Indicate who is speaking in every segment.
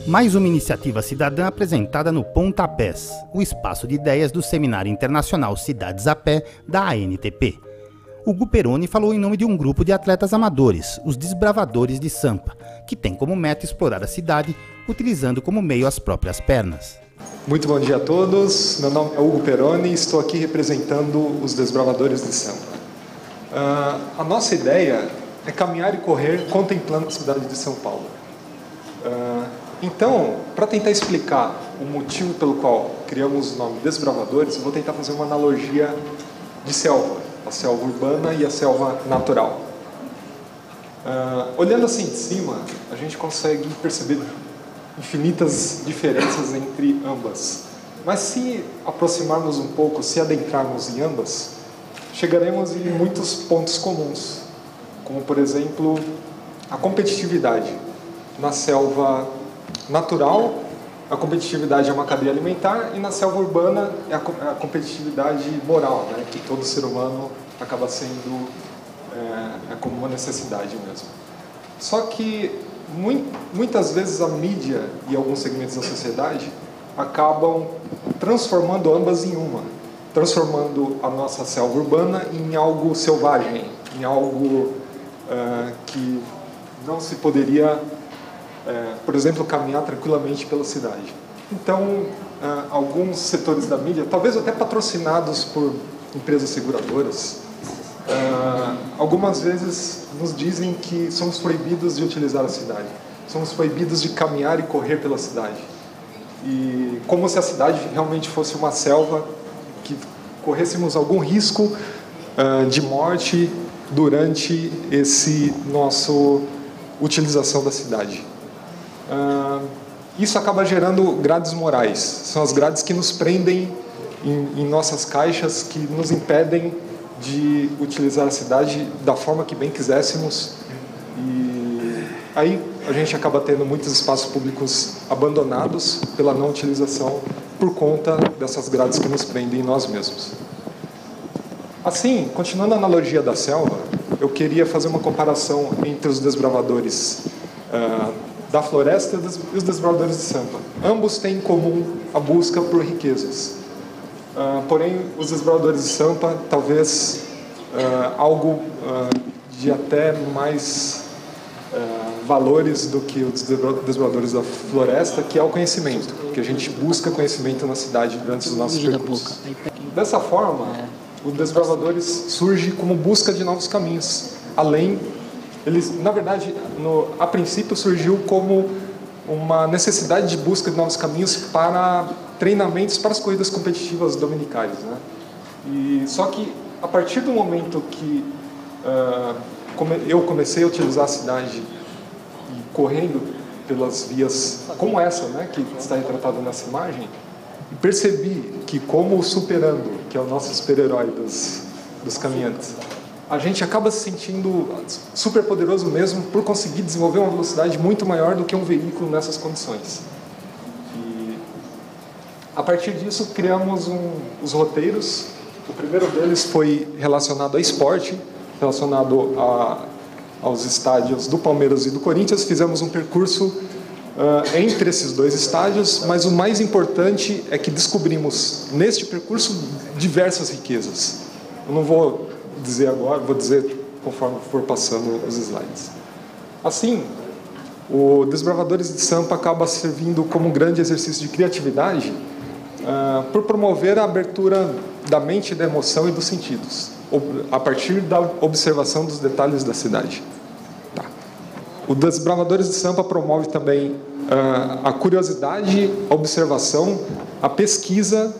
Speaker 1: Mais uma iniciativa cidadã apresentada no Pontapés, o espaço de ideias do Seminário Internacional Cidades a Pé da ANTP. Hugo Peroni falou em nome de um grupo de atletas amadores, os Desbravadores de Sampa, que tem como meta explorar a cidade utilizando como meio as próprias pernas.
Speaker 2: Muito bom dia a todos, meu nome é Hugo Peroni e estou aqui representando os Desbravadores de Sampa. A nossa ideia é caminhar e correr contemplando a cidade de São Paulo. Então, para tentar explicar o motivo pelo qual criamos o nome Desbravadores, eu vou tentar fazer uma analogia de selva, a selva urbana e a selva natural. Olhando assim de cima, a gente consegue perceber infinitas diferenças entre ambas. Mas se aproximarmos um pouco, se adentrarmos em ambas, chegaremos em muitos pontos comuns, como, por exemplo, a competitividade. Na selva natural, a competitividade é uma cadeia alimentar, e na selva urbana é a competitividade moral, né, que todo ser humano acaba sendo como uma necessidade mesmo. Só que muitas vezes a mídia e alguns segmentos da sociedade acabam transformando ambas em uma, transformando a nossa selva urbana em algo selvagem, em algo que não se poderia, por exemplo, caminhar tranquilamente pela cidade. Então, alguns setores da mídia, talvez até patrocinados por empresas seguradoras, algumas vezes nos dizem que somos proibidos de utilizar a cidade, somos proibidos de caminhar e correr pela cidade, e como se a cidade realmente fosse uma selva, que corrêssemos algum risco de morte durante esse nosso utilização da cidade. Isso acaba gerando grades morais, são as grades que nos prendem em nossas caixas, que nos impedem de utilizar a cidade da forma que bem quiséssemos, e aí a gente acaba tendo muitos espaços públicos abandonados pela não utilização por conta dessas grades que nos prendem em nós mesmos. Assim, continuando a analogia da selva, eu queria fazer uma comparação entre os desbravadores da floresta e os desbravadores de Sampa. Ambos têm em comum a busca por riquezas. Porém, os desbravadores de Sampa, talvez algo de até mais valores do que os desbravadores da floresta, que é o conhecimento, que a gente busca conhecimento na cidade durante os nossos percursos. Dessa forma, os desbravadores surge como busca de novos caminhos. Na verdade, a princípio surgiu como uma necessidade de busca de novos caminhos para treinamentos para as corridas competitivas dominicais, né? Só que a partir do momento que eu comecei a utilizar a cidade e correndo pelas vias como essa, né, que está retratada nessa imagem, percebi que, como o Superando, que é o nosso super-herói dos caminhantes, a gente acaba se sentindo super poderoso mesmo por conseguir desenvolver uma velocidade muito maior do que um veículo nessas condições. E a partir disso criamos os roteiros. O primeiro deles foi relacionado a esporte, relacionado aos estádios do Palmeiras e do Corinthians. Fizemos um percurso entre esses dois estádios, mas o mais importante é que descobrimos neste percurso diversas riquezas. Eu não vou dizer agora, vou dizer conforme for passando os slides. Assim, o Desbravadores de Sampa acaba servindo como um grande exercício de criatividade por promover a abertura da mente, da emoção e dos sentidos, a partir da observação dos detalhes da cidade. O Desbravadores de Sampa promove também a curiosidade, a observação, a pesquisa,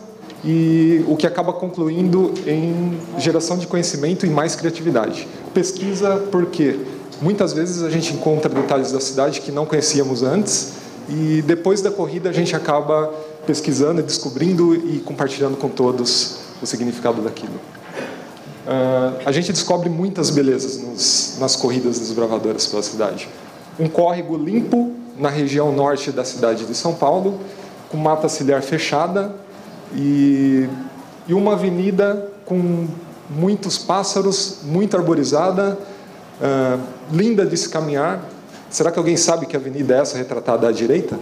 Speaker 2: e o que acaba concluindo em geração de conhecimento e mais criatividade. Pesquisa porque muitas vezes a gente encontra detalhes da cidade que não conhecíamos antes, e depois da corrida a gente acaba pesquisando e descobrindo e compartilhando com todos o significado daquilo. A gente descobre muitas belezas nas corridas desbravadoras pela cidade. Um córrego limpo na região norte da cidade de São Paulo, com mata ciliar fechada, e uma avenida com muitos pássaros, muito arborizada, linda de se caminhar. Será que alguém sabe que avenida é essa retratada à direita?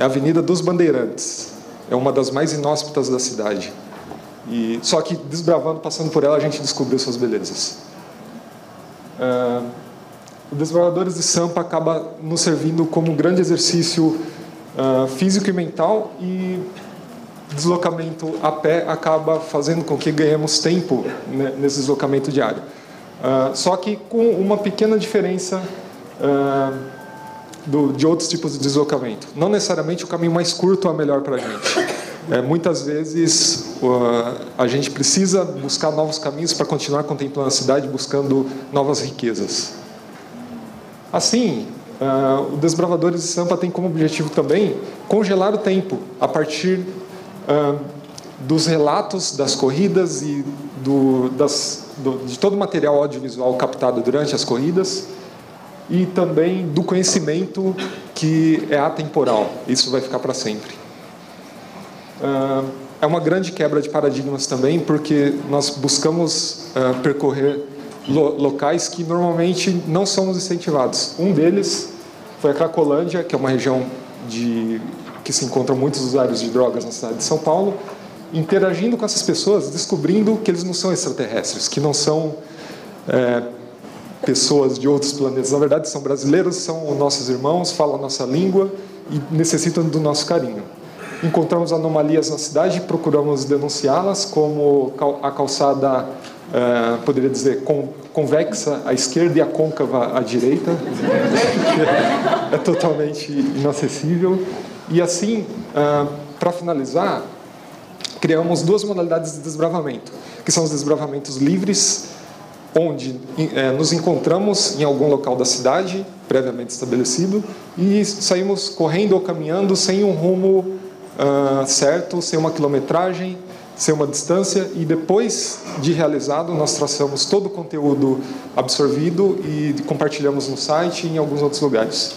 Speaker 2: é a Avenida dos Bandeirantes. É uma das mais inóspitas da cidade. Só que, desbravando, passando por ela, a gente descobriu suas belezas. O Desbravadores de Sampa acaba nos servindo como um grande exercício físico e mental, e deslocamento a pé acaba fazendo com que ganhemos tempo, né, nesse deslocamento diário. Só que com uma pequena diferença de outros tipos de deslocamento. Não necessariamente o caminho mais curto é melhor para a gente. Muitas vezes a gente precisa buscar novos caminhos para continuar contemplando a cidade, buscando novas riquezas. Assim, o Desbravadores de Sampa tem como objetivo também congelar o tempo a partir dos relatos das corridas e de todo o material audiovisual captado durante as corridas, e também do conhecimento que é atemporal. Isso vai ficar para sempre. É uma grande quebra de paradigmas também, porque nós buscamos percorrer locais que normalmente não somos incentivados. Um deles foi a Cracolândia, que é uma região que se encontram muitos usuários de drogas na cidade de São Paulo, interagindo com essas pessoas, descobrindo que eles não são extraterrestres, que não são pessoas de outros planetas. Na verdade, são brasileiros, são nossos irmãos, falam a nossa língua e necessitam do nosso carinho. Encontramos anomalias na cidade, procuramos denunciá-las, como a calçada, poderia dizer, convexa à esquerda e a côncava à direita, é totalmente inacessível. E assim, para finalizar, criamos duas modalidades de desbravamento, que são os desbravamentos livres, onde nos encontramos em algum local da cidade, previamente estabelecido, e saímos correndo ou caminhando sem um rumo certo, sem uma quilometragem, sem uma distância, e depois de realizado, nós traçamos todo o conteúdo absorvido e compartilhamos no site e em alguns outros lugares.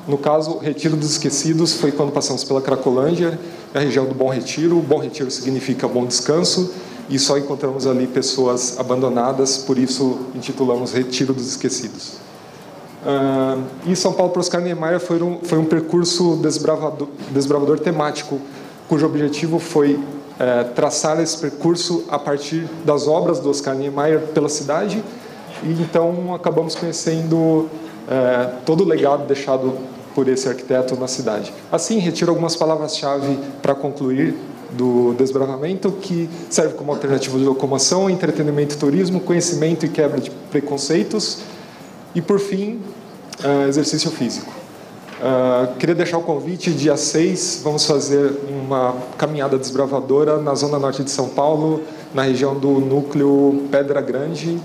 Speaker 2: No caso, Retiro dos Esquecidos foi quando passamos pela Cracolândia, na região do Bom Retiro. Bom Retiro significa bom descanso, e só encontramos ali pessoas abandonadas, por isso intitulamos Retiro dos Esquecidos. E São Paulo para Oscar Niemeyer foi um percurso desbravador temático, cujo objetivo foi traçar esse percurso a partir das obras do Oscar Niemeyer pela cidade, e então acabamos conhecendo todo o legado deixado por esse arquiteto na cidade. Assim, retiro algumas palavras-chave para concluir do desbravamento, que serve como alternativa de locomoção, entretenimento e turismo, conhecimento e quebra de preconceitos, e, por fim, exercício físico. Queria deixar o convite, dia 6, vamos fazer uma caminhada desbravadora na zona norte de São Paulo, na região do núcleo Pedra Grande,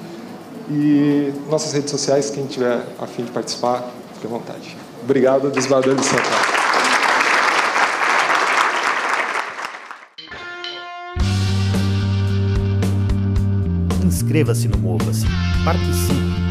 Speaker 2: e nossas redes sociais, quem tiver a fim de participar, fique à vontade. Obrigado, Desbravadores de São Paulo.
Speaker 1: Inscreva-se no Mova-se, participe.